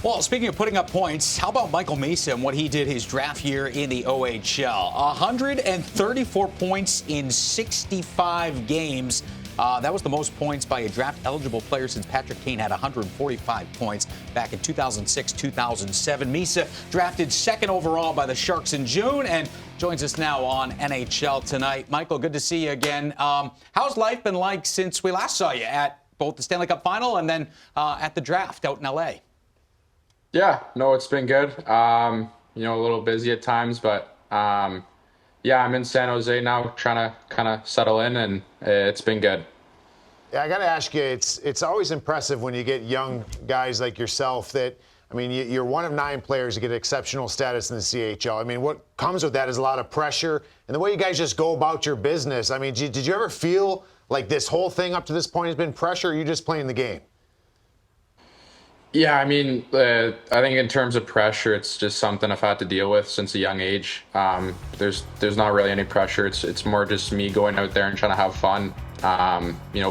Well, speaking of putting up points, how about Michael Misa and what he did his draft year in the OHL? 134 points in 65 games. That was the most points by a draft-eligible player since Patrick Kane had 145 points back in 2006-2007. Misa drafted second overall by the Sharks in June and joins us now on NHL Tonight. Michael, good to see you again. How's life been like since we last saw you at both the Stanley Cup Final and then at the draft out in L.A.? Yeah, no, it's been good. A little busy at times, but yeah, I'm in San Jose now trying to kind of settle in, and it's been good. Yeah, I got to ask you, it's always impressive when you get young guys like yourself that, I mean, you're one of 9 players to get exceptional status in the CHL. I mean, what comes with that is a lot of pressure, and the way you guys just go about your business. I mean, did you ever feel like this whole thing up to this point has been pressure, or are you just playing the game? Yeah, I mean, I think in terms of pressure, it's just something I've had to deal with since a young age. There's not really any pressure. It's more just me going out there and trying to have fun,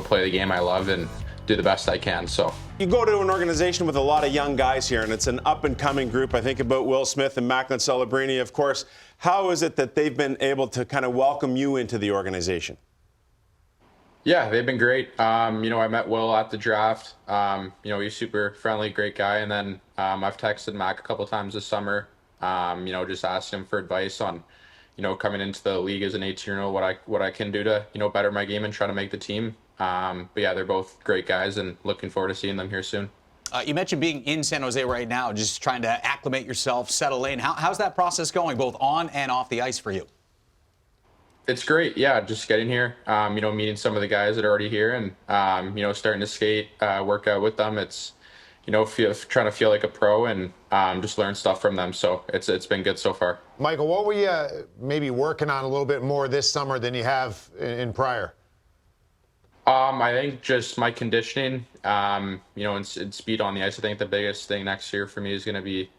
play the game I love and do the best I can. So you go to an organization with a lot of young guys here, and it's an up-and-coming group. I think about Will Smith and Macklin Celebrini, of course. How is it that they've been able to kind of welcome you into the organization? Yeah, they've been great. I met Will at the draft. He's a super friendly, great guy. And then I've texted Mac a couple times this summer, just asking him for advice on, coming into the league as an 18-year-old, what I can do to, better my game and try to make the team. But yeah, they're both great guys and looking forward to seeing them here soon. You mentioned being in San Jose right now, just trying to acclimate yourself, settle in. How's that process going, both on and off the ice for you? It's great. Yeah, just getting here, meeting some of the guys that are already here and, starting to skate, work out with them. It's, trying to feel like a pro and just learn stuff from them. So it's been good so far. Michael, what were you maybe working on a little bit more this summer than you have in prior? I think just my conditioning, and speed on the ice. I think the biggest thing next year for me is going to be,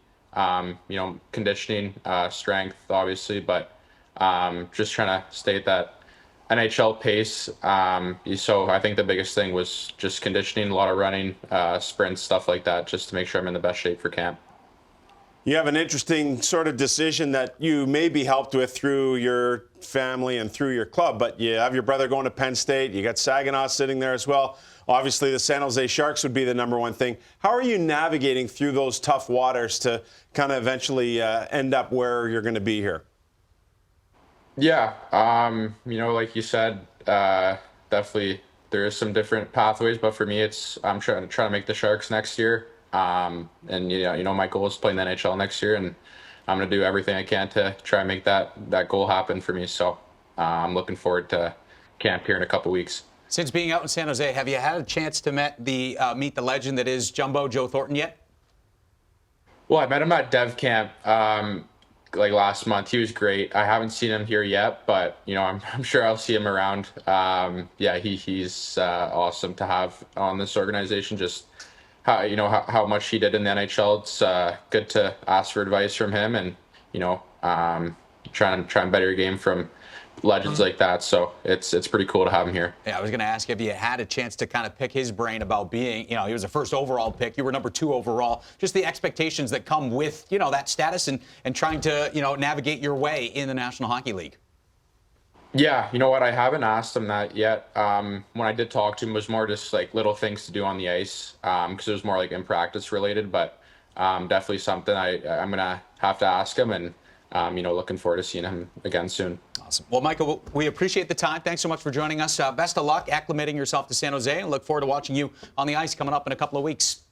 conditioning, strength, obviously, but just trying to stay at that NHL pace. So I think the biggest thing was just conditioning, a lot of running, sprints, stuff like that, just to make sure I'm in the best shape for camp. You have an interesting sort of decision that you may be helped with through your family and through your club, but you have your brother going to Penn State. You got Saginaw sitting there as well. Obviously, the San Jose Sharks would be the number one thing. How are you navigating through those tough waters to kind of eventually end up where you're going to be here? Yeah, like you said, definitely there is some different pathways, but for me, I'm trying to make the Sharks next year. And my goal is playing the NHL next year, and I'm going to do everything I can to try and make that goal happen for me. So I'm looking forward to camp here in a couple weeks. Since being out in San Jose, have you had a chance to meet the legend that is Jumbo Joe Thornton yet? Well, I met him at Dev Camp last month. He was great. I haven't seen him here yet, but I'm sure I'll see him around. He's awesome to have on this organization. Just how much he did in the NHL. It's good to ask for advice from him, and try and better your game from legends like that. So it's pretty cool to have him here. Yeah, I was going to ask you if you had a chance to kind of pick his brain about being, he was a first overall pick. You were number 2 overall. Just the expectations that come with, that status and trying to, navigate your way in the National Hockey League. Yeah, you know what? I haven't asked him that yet. When I did talk to him, it was more just like little things to do on the ice, because it was more like in practice related. But definitely something I'm gonna have to ask him, and looking forward to seeing him again soon. Awesome. Well, Michael, we appreciate the time. Thanks so much for joining us. Best of luck acclimating yourself to San Jose, and look forward to watching you on the ice coming up in a couple of weeks.